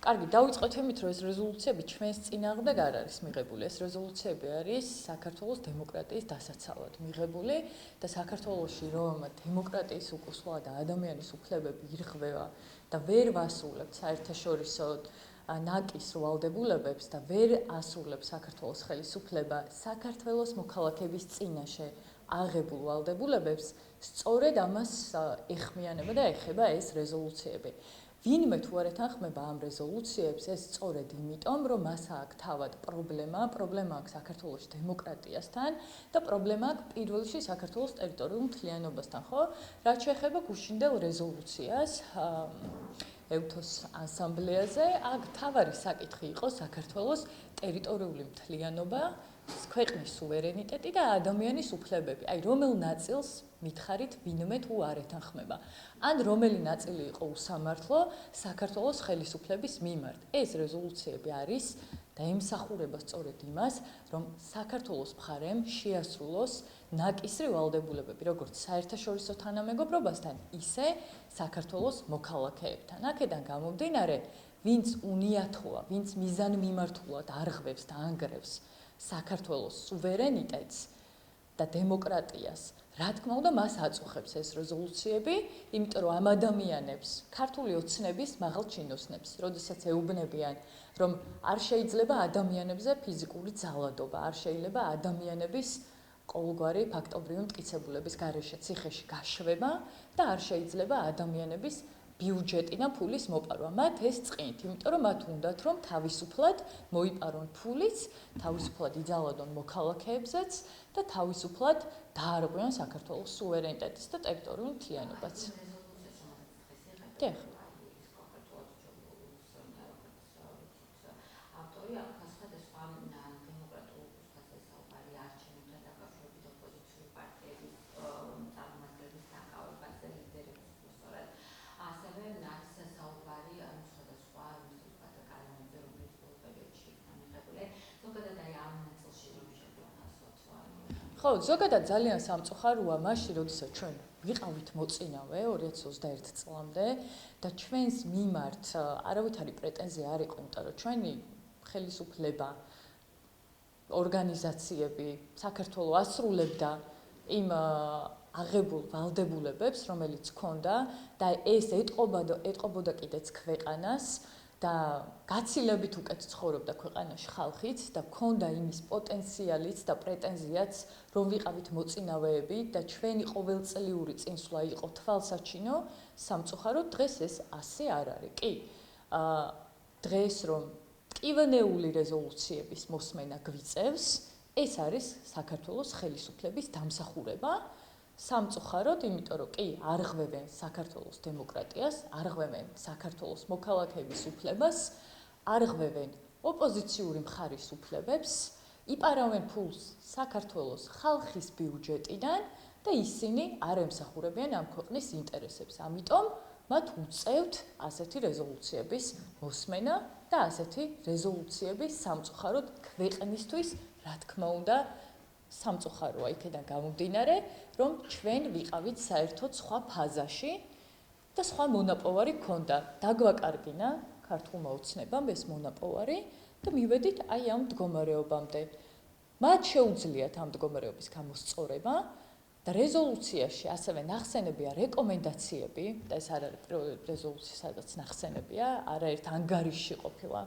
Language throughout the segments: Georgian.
კარგი, დავიწყოთ იმით, რომ ეს რეზოლუციები ჩვენს წინააღმდეგ არ არის მიღებული. ეს რეზოლუციები არის საქართველოს დემოკრატიის დასაცავად მიღებული და საქართველოში რომ დემოკრატიის უკუსვლა და ადამიანის უფლებები ირღვევა და ვერ ვასრულებთ საერთაშორისო ნაკის ვალდებულებებს და ვერ ასრულებს საქართველოს ხელისუფლება საქართველოს მოქალაქეების წინაშე აღებულ ვალდებულებებს, სწორედ ამას ეხმიანება და ეხება ეს რეზოლუციები. ვინმე თუ არ ეთანხმება ამ რეზოლუციებს, ეს სწორედ იმიტომ, რომ მას აქვს თავად პრობლემა აქვს საქართველოს დემოკრატიასთან და პრობლემა აქვს პირველ რიგში საქართველოს ტერიტორიულ მთლიანობასთან, ხო? რაც შეეხება გუშინდელ რეზოლუციას ეუთოს ასამბლეაზე, აქ თავარი საკითხი იყო საქართველოს ტერიტორიული მთლიანობა, ქვეყნის სუვერენიტეტი და ადამიანის უფლებები. აი, რომელ ნაწილს მითხარით ვინმე თუ არ ეთანხმება. ან რომელი ნაწილი იყო უსამართლო საქართველოს ხელისუფლების მიმართ. ეს რეზოლუციები არის და ემსახურება სწორედ იმას, რომ საქართველოს მხარემ შეასრულოს ნაკისრი ვალდებულებები, როგორც საერთაშორისო თანამეგობრობასთან, ისე საქართველოს მოქალაქეებთან. აქედან გამომდინარე, ვინც უნიათოა, ვინც მიზანმიმართულად არღვევს და ანგრევს საქართველოს სუვერენიტეტს და დემოკრატიას, რა თქმა უნდა, მას აწუხებს ეს რეზოლუციები, იმიტომ რომ ამ ადამიანებს, ქართული ოცნების მაღალ ჩინოსნებს, როდესაც ეუბნებიან, რომ არ შეიძლება ადამიანებზე ფიზიკური ძალადობა, არ შეიძლება ადამიანების ყოველგვარი ფაქტობრივი მტკიცებულების გარეშე ციხეში გაშვება და არ შეიძლება ადამიანების ბიუჯეტიდან ფულის მოპარვა. მათ ეს წყინთ, იმიტომ რომ მათ უნდათ რომ თავისუფლად მოიპარონ ფულიც, თავისუფლად იძალადონ მოქალაქეებზეც და თავისუფლად დაარღვიონ საქართველოს სუვერენიტეტის და ტერიტორიულ მთლიანობას. დიახ. ხო, ზოგადად ძალიან სამწუხაროა მაშინ, როდესაც ჩვენ ვიყავით მოწინავე 2021 წლამდე და ჩვენს მიმართ არავითარი პრეტენზია არ იყო, იმიტომ რომ ჩვენი ხელისუფლება, ორგანიზაციები საქართველოს ასრულებდა იმ აღებულ ვალდებულებებს, რომელიც ჰქონდა და ეს ეტყობოდა კიდეც ქვეყანას და გაცილებით უკეთ ცხოვრობდა ქვეყანაში ხალხიც და ჰქონდა იმის პოტენციალიც და პრეტენზიაც, რომ ვიყავით მოწინავეები და ჩვენი ყოველწლიური წინსვლა იყო თვალსაჩინო, სამწუხაროდ დღეს ეს ასე არ არის. კი, დღეს რომ ტკივნეული რეზოლუციების მოსმენა გვიწევს, ეს არის საქართველოს ხელისუფლების დამსახურება. სამწუხაროდ, იმიტომ რომ კი არღვევენ საქართველოს დემოკრატიას, არღვევენ საქართველოს მოქალაქეების უფლებას, არღვევენ ოპოზიციური მხარის უფლებებს, იპარავენ ფულს საქართველოს ხალხის ბიუჯეტიდან და ისინი არ ემსახურებიან ამ ქვეყნის ინტერესებს. ამიტომ მათ უწევთ ასეთი რეზოლუციების მოსმენა და ასეთი რეზოლუციების სამწუხაროდ ქვეყნისთვის, რა თქმა უნდა, სამწუხაროა იქიდან გამომდინარე, რომ ჩვენ ვიყავით საერთოდ სხვა ფაზაში და სხვა მონაპოვარი ჰქონდა. დაგვაკარგინა ქართულმა ოცნებამ ეს მონაპოვარი და მივედით აი ამ მდგომარეობამდე. მათ შეუძლიათ ამ მდგომარეობის გამოსწორება და რეზოლუციაში ასევე ნახსენებია რეკომენდაციები და ეს არ არის პირველი რეზოლუცია, სადაც ნახსენებია, არაერთ ანგარიშში ყოფილა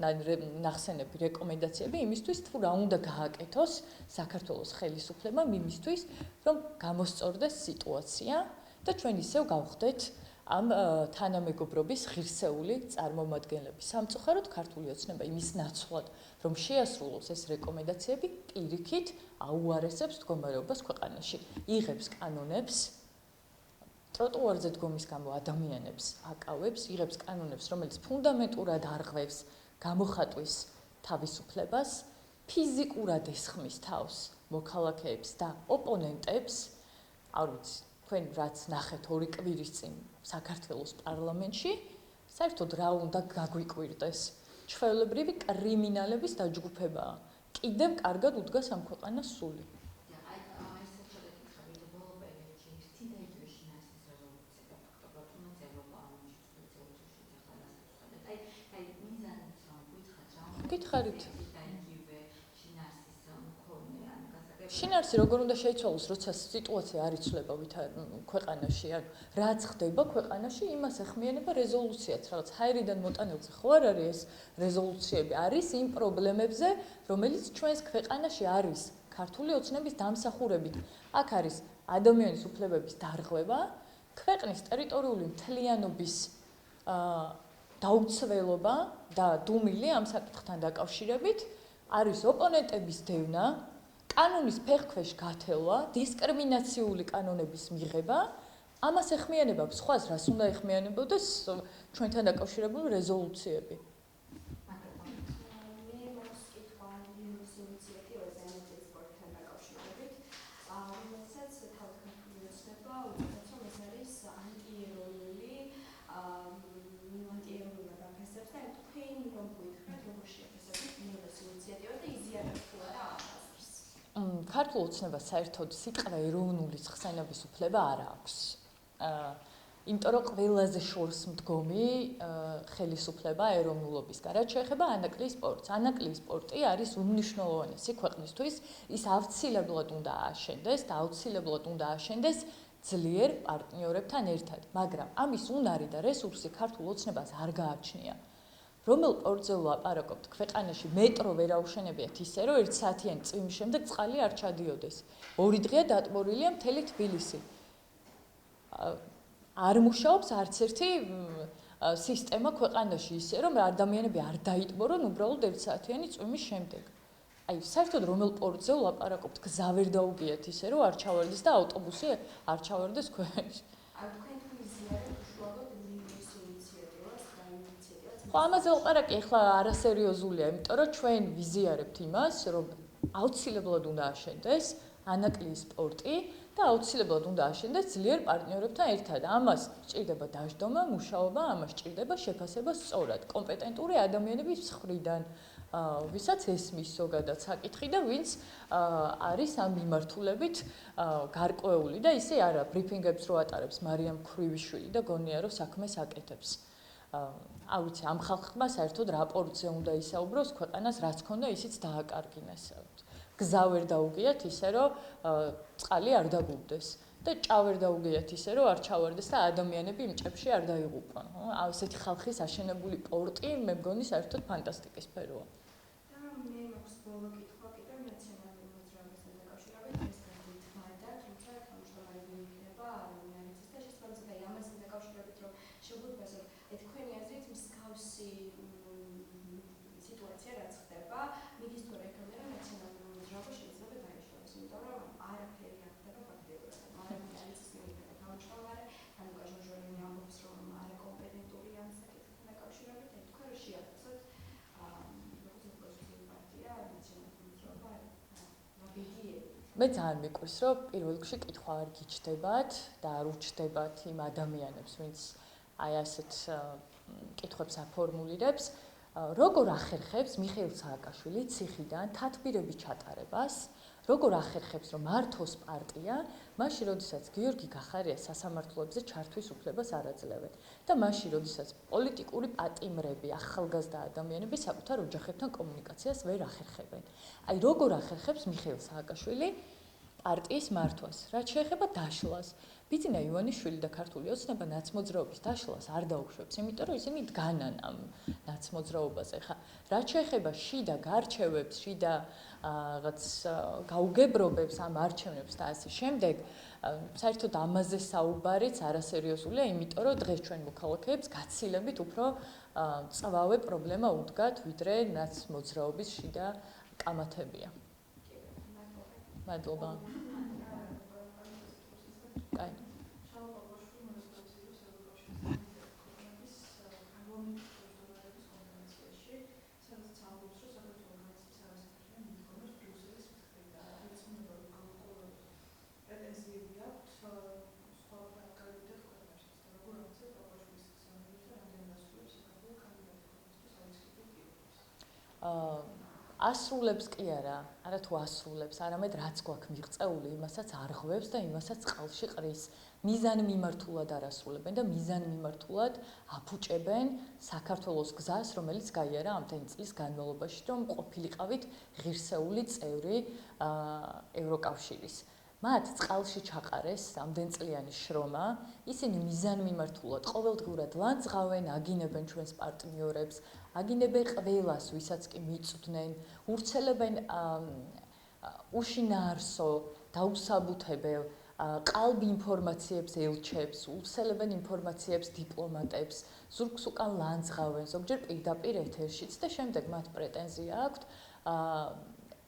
ნახსენები რეკომენდაციები იმისთვის, თუ რა უნდა გააკეთოს საქართველოს ხელისუფლებამ იმისთვის, რომ გამოსწორდეს სიტუაცია და ჩვენ ისევ გავხდეთ ამ თანამეგობრობის ღირსეული წარმომადგენლები. სამწუხაროდ ქართული ოცნება იმის ნაცვლად, რომ შეასრულოს ეს რეკომენდაციები, პირიქით აუარესებს მდგომარეობას ქვეყანაში. იღებს კანონებს, ტროტუარზე დგომის გამო ადამიანებს აკავებს, იღებს კანონებს, რომელიც ფუნდამენტურად არღვევს გამოხატვის თავისუფლებას, ფიზიკურად ესხმის თავს მოქალაქეებს და ოპონენტებს, არ ვიცი, თქვენ რაც ნახეთ 2 კვირის წინ საქართველოს პარლამენტში, საერთოდ რა უნდა გაგვიკვირდეს? ჩვეულებრივი კრიმინალების დაჯგუფებაა. კიდევ კარგად უდგას ამ ქვეყანას სული. სიხარით. შინაარსი როგორ უნდა შეიცვალოს, როცა სიტუაცია არ იცვლება ქვეყანაში, ანუ რაც ხდება ქვეყანაში, იმას ეხმიანება რეზოლუციაც, რაღაც ჰაერიდან მოტანილზე ხო არ არის ეს რეზოლუციები, არის იმ პრობლემებზე, რომელიც ჩვენს ქვეყანაში არის ქართული ოცნების დამსახურებით. აქ არის ადამიანის უფლებების დარღვევა, ქვეყნის ტერიტორიული მთლიანობის დაუცველობა და დუმილი ამ საკითხთან დაკავშირებით, არის ოპონენტების დევნა, კანონის ფეხქვეშ გათელვა, დისკრიმინაციული კანონების მიღება, ამას ეხმიანება სხვას რას უნდა ეხმიანებოდეს ჩვენთან დაკავშირებული რეზოლუციები. ქართულ ოცნებას საერთოდ სიტყვა ეროვნული ხსენების უფლება არ აქვს. იმიტომ რომ ყველაზე შორს მდგომი ხელისუფლება ეროვნულობისგან. რაც შეეხება ანაკლიის სპორტს. ანაკლიის სპორტი არის უმნიშვნელოვანესი ქვეყნისთვის, ის აუცილებლად უნდა ააშენდეს და აუცილებლად უნდა ააშენდეს ძლიერ პარტნიორებთან ერთად. მაგრამ ამის უნარი და რესურსი ქართულ ოცნებას არ გააჩნია. რომელ სპორტზე ვლაპარაკობთ, ქვეყანაში მეტრო ვერ აუშენებიათ ისე, რომ 1 საათიანი წვიმის შემდეგ წყალი არ ჩადიოდეს. 2 დღეა დატბორილია მთელი თბილისი. არ მუშაობს არც ერთი სისტემა ქვეყანაში ისე, რომ ადამიანები არ დაიტბორონ უბრალოდ 1 საათიანი წვიმის შემდეგ. აი, საერთოდ რომელ სპორტზე ვლაპარაკობთ, გზა ვერ დაუგიათ ისე, რომ არ ჩავარდეს და ავტობუსი არ ჩავარდეს ქვეყანაში. ამაზე ლაპარაკი ახლა არასერიოზულია, იმიტომ რომ ჩვენ ვიზიარებთ იმას, რომ აუცილებლად უნდა აშენდეს ანაკლიის სპორტი და აუცილებლად უნდა აშენდეს ძლიერ პარტნიორებთან ერთად. ამას სჭირდება დაждდომა, მუშაობა, ამას სჭირდება შეფასება სწორად, კომპეტენტური ადამიანების მხრიდან, ვისაც ესმის ზოგადად საკითხი და ვინც არის ამ მიმართულებით გარკვეული და ისე არა ბრიფინგებს რო ატარებს მარიამ ქრივიშვილი და გონია რომ საქმეს აკეთებს. აუცი ამ ხალხმა საერთოდ რაპორტზე უნდა ისაუბროს ქვეყანას რაც ქონდა ისიც დააკარგინეს. გზა ვერ დაუგიათ ისე რომ წყალი არ დაგუდეს და ჭა ვერ დაუგიათ ისე რომ არ ჩავარდეს და ადამიანები იმ ჭებში არ დაიღუპონ. ასეთი ხალხის აშენებული პორტი მე მგონი საერთოდ ფანტასტიკის სფეროა. მე ძალიან მიყვარს, რომ პირველ რიგში კითხვა არ გიჩნდებათ და არ უჩნდებათ იმ ადამიანებს, ვინც აი ასეთ კითხვებს აფორმულირებს, როგორ ახერხებს მიხეილ სააკაშვილი ციხიდან თათბირების ჩატარებას, როგორ ახერხებს, რომ მართოს პარტია, მაშინ, როდესაც გიორგი გახარიას სასამართლოებზე ჩართვის უფლებას არ აძლევენ და მაშინ, როდესაც პოლიტიკური პატიმრები, ახალგაზრდა ადამიანები საკუთარ ოჯახებთან კომუნიკაციას ვერ ახერხებენ. აი, როგორ ახერხებს მიხეილ სააკაშვილი პარტიის მართვას, რაც შეეხება დაშლას. ბიძინა ივანიშვილი და ქართული ოცნება ნაცმოძრაობის დაშლას არ დაუშვებს, იმიტომ რომ ისინი დგანან ამ ნაცმოძრაობაზე. ხა, რაც შეეხება შიდა გარჩევებს, შიდა რაღაც გაუგებრობებს ამ არჩევნებს და ასე შემდეგ, საერთოდ ამაზე საუბარიც არასერიოზულია, იმიტომ რომ დღეს ჩვენ მოქალაქეებს გაცილებით უფრო წვავე პრობლემა უდგათ, ვიდრე ნაცმოძრაობის შიდა კამათებია. მადლობა. კაი. ასრულებს კი არა თუ ასრულებს, არამედ რაც გვაქვს მიღწეული, იმასაც არღვევს და იმასაც წყალში ყრის. მიზანმიმართულად არ ასრულებენ და მიზანმიმართულად აფუჭებენ საქართველოს გზას, რომელიც გაიარა ამდენი წლის განმავლობაში, რომ ყოფილიყავით ღირსეული წევრი ევროკავშირის. მათ წყალში ჩაყარეს ამდენწლიანი შრომა, ისინი მიზანმიმართულად ყოველდღურად ლანძღავენ, აგინებენ ჩვენს პარტნიორებს, აგინებენ ყველას, ვისაც კი მიწვდნენ, ურცელებენ უშინაარსო, დაუსაბუთებელ, ყალბ ინფორმაციებს ელჩებს, ურცელებენ ინფორმაციებს დიპლომატებს, ზურგს უკან ლანძღავენ, ზოგჯერ პირდაპირ ეთერშიც და შემდეგ მათ პრეტენზია აქვთ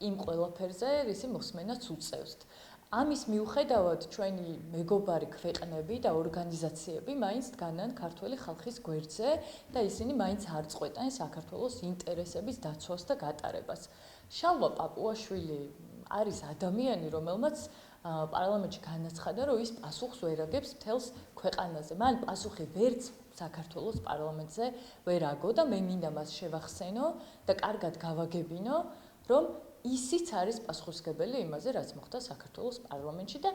იმ ყველაფერზე, რისი მოსმენაც უწევთ. ამის მიუხედავად ჩვენი მეგობარი ქვეყნები და ორგანიზაციები მაინც დგანან ქართველი ხალხის გვერდზე და ისინი მაინც არ წყვეტენ საქართველოს ინტერესების დაცვას და გატარებას. შალვა პაპუაშვილი არის ადამიანი, რომელმაც პარლამენტში განაცხადა, რომ ის პასუხს ვერ აგებს მთელს ქვეყანაზე. მან პასუხი ვერც საქართველოს პარლამენტზე ვერ აგო და მე მინდა მას შევახსენო და კარგად გავაგებინო, რომ ისიც არის პასუხისმგებელი იმაზე, რაც მოხდა საქართველოს პარლამენტში და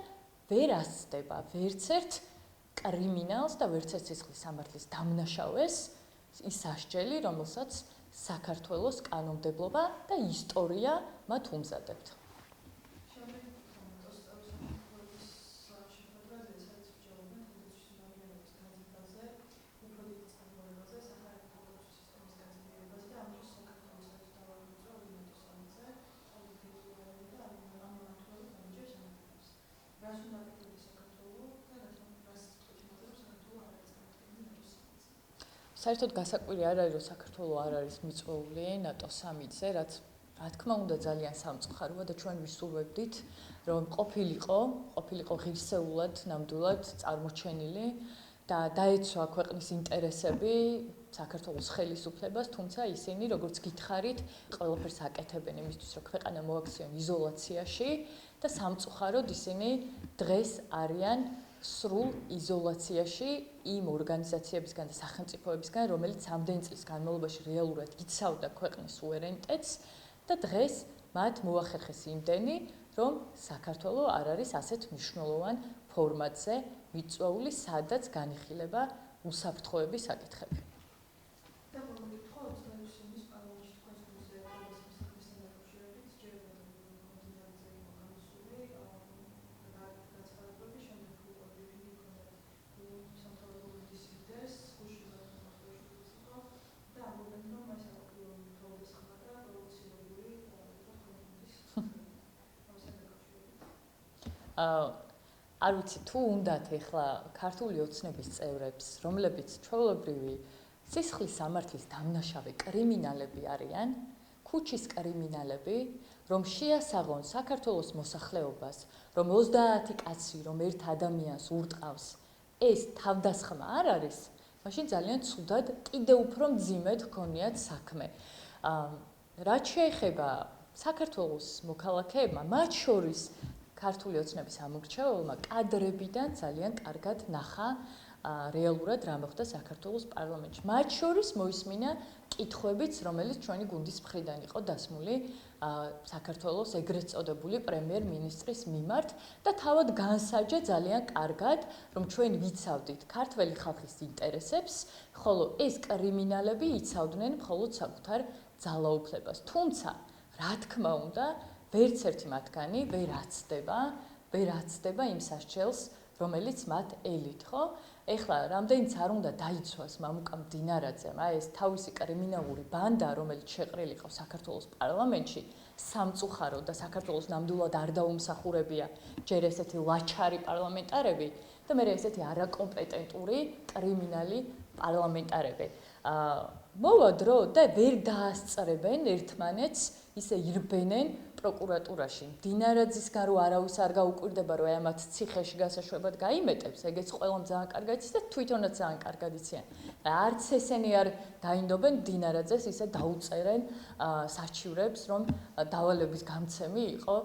ვერ ასწდება ვერცერთ კრიმინალს და ვერცერთ სისხლის სამართლის დამნაშავეს ის სასჯელი, რომელსაც საქართველოს კანონმდებლობა და ისტორია მათ უმზადებთ. საერთოდ გასაკვირი არ არის, რომ საქართველო არ არის მიწვეული ნატოს სამიტზე, რაც რა თქმა უნდა ძალიან სამწუხაროა და ჩვენ ვისურვებდით, რომ ყოფილიყო ღირსეულად, ნამდვილად წარმოჩენილი და დაეცვა ქვეყნის ინტერესები საქართველოს ხელისუფლებას, თუმცა ისინი, როგორც გითხარით, ყველაფერს აკეთებენ იმისთვის, რომ ქვეყანა მოაქციონ იზოლაციაში და სამწუხაროდ ისინი დღეს არიან სრულ იზოლაციაში იმ ორგანიზაციებისგან და სახელმწიფოებისგან, რომელიც ამდენი წლის განმავლობაში რეალურად იცავდა ქვეყნის სუვერენიტეტს და დღეს მათ მოახერხეს იმდენი, რომ საქართველო არ არის ასეთ მნიშვნელოვან ფორმატზე მიწვეული, სადაც განიხილება უსაფრთხოების საკითხები. არ ვიცი თუ უნდათ ეხლა ქართული ოცნების წევრებს, რომლებიც ჩვეულებრივი სისხლის სამართლის დამნაშავე კრიმინალები არიან, ქუჩის კრიმინალები, რომ შეასაღონ საქართველოს მოსახლეობას, რომ 30 კაცი, რომ ერთ ადამიანს ურტყავს, ეს თავდასხმა არ არის, მაშინ ძალიან ცუდად კიდევ უფრო მძიმედ ჰქონიათ საქმე. რაც შეეხება საქართველოს მოქალაქეებმა, მათ შორის ქართული ოცნების ამორჩეულმა კადრებიდან ძალიან კარგად ნახა რეალურად რა მოხდა საქართველოს პარლამენტში. მათ შორის მოისმინა კითხვებიც, რომელიც ჩვენი გუნდის მხრიდან იყო დასმული საქართველოს ეგრეთ წოდებული პრემიერ-მინისტრის მიმართ და თავად განსაჯა ძალიან კარგად, რომ ჩვენ ვიცავდით ქართველი ხალხის ინტერესებს, ხოლო ეს კრიმინალები იცავდნენ მხოლოდ საკუთარ ძალაუფლებას. თუმცა, რა თქმა უნდა, ვერც ერთი მათგანი ვერ აცდება იმ სასჯელს, რომელიც მათ ელით, ხო? ეხლა რამდენიც არ უნდა დაიცვას მამუკა მდინარაძემ, ეს თავისი კრიმინალური ბანდა, რომელიც შეყრილი იყო საქართველოს პარლამენტში, სამწუხაროდ და საქართველოს ნამდვილად არ დაუმსახურებია ჯერ ესეთი ლაჩარი პარლამენტარები და მე ესეთი არაკომპეტენტური კრიმინალი პარლამენტარები. მოვა დრო და ვერ დაასწრებენ ერთმანეთს, ისე ირბენენ პროკურატურაში. მდინარაძისგან რო არავის არ გაუკვირდება, რომ ამათ ციხეში გასაშვებად გაიმეტებს, ეგეც ყველამ ძალიან კარგად იცის და თვითონაც ძალიან კარგად იციან. არც ესენი არ დაინდობენ მდინარაძეს, ისე დაუწერენ საჩივრებს, რომ დავალების გამცემი იყო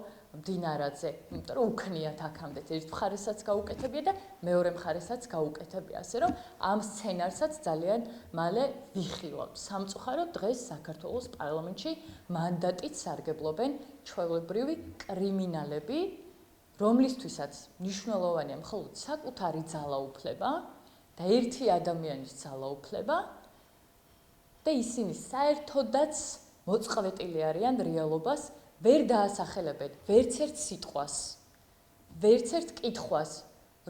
მდინარაძე, იმიტომ რომ უქნიათ აქამდე ერთ მხარესაც გაუკეთებია და მეორე მხარესაც გაუკეთებია, ასე რომ ამ სცენარსაც ძალიან მალე ვიხილავთ. სამწუხაროდ დღეს საქართველოს პარლამენტში მანდატით სარგებლობენ ჩვეულებრივი კრიმინალები, რომლისთვისაც მნიშვნელოვანია მხოლოდ საკუთარი ძალაუფლება და ერთი ადამიანის ძალაუფლება და ისინი საერთოდაც მოწყვლეტილი არიან რეალობას, ვერ დაასახელებენ ვერც ერთ სიტყვას, ვერც ერთ კითხვას,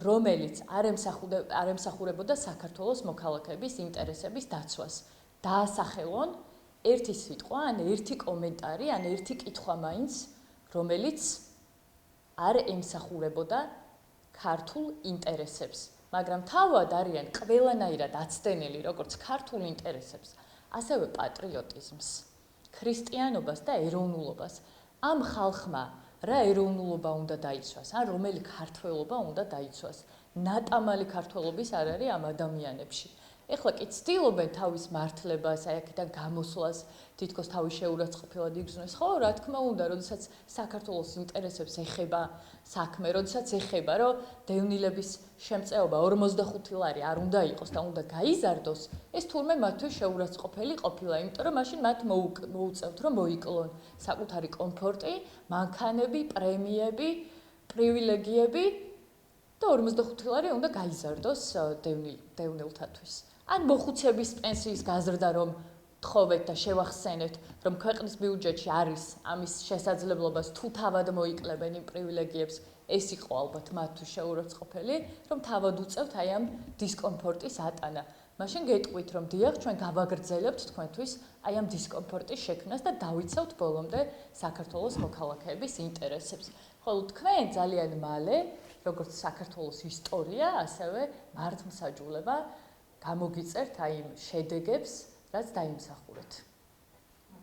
რომელიც არ ემსახურებოდა საქართველოს მოქალაქეების ინტერესების დაცვას. დაასახელონ ერთი სიტყვა, ან ერთი კომენტარი, ან ერთი კითხვა მაინც, რომელიც არ ემსახურებოდა ქართულ ინტერესებს. მაგრამ თავად არიან ყველანაირად აცდენილი როგორც ქართულ ინტერესებს, ასევე პატრიოტიზმს, ქრისტიანობას და ეროვნულობას. ამ ხალხმა რა ეროვნულობა უნდა დაიცვას, ან რომელი ქართველობა უნდა დაიცვას. ნატამალი ქართველობის არ არის ამ ადამიანებში. ეხლა კი ცდილობენ თავის მართლებას, აი აქედან გამოსვლას, თითქოს თავის შეურაცხყოფილად იგრძნოს, ხო, რა თქმა უნდა, როდესაც საქართველოს ინტერესებს ეხება საქმე, როდესაც ეხება, რომ დევნილების შემწეობა 45 ლარი არ უნდა იყოს და უნდა გაიზარდოს, ეს თურმე მათთვის შეურაცხყოფელი ყოფილა, იმიტომ რომ მაშინ მათ მოუწევთ, რომ მოიკლონ საკუთარი კომფორტი, მანქანები, პრემიები, პრივილეგიები და 45 ლარი უნდა გაიზარდოს დევნილთათვის. ან მოხუცების პენსიის გაზრდა რომ თხოვეთ და შევახსენეთ, რომ ქვეყნის ბიუჯეტში არის ამის შესაძლებლობას თუ თავად მოიკლებენ იმ პრივილეგიებს, ეს იყო ალბათ მათთვის შეურაცხყოფელი, რომ თავად უწევთ აი ამ დისკომფორტის ატანა. მაშინ გეტყვით, რომ დიახ, ჩვენ გავაგრძელებთ თქვენთვის აი ამ დისკომფორტის შექმნას და დავიცავთ ბოლომდე საქართველოს მოქალაქეების ინტერესებს. ხოლო თქვენ ძალიან მალე, როგორც საქართველოს ისტორია, ასევე მართლმსაჯულება გამოგიწერთ აი იმ შედეგებს, რაც დაიმსახურეთ.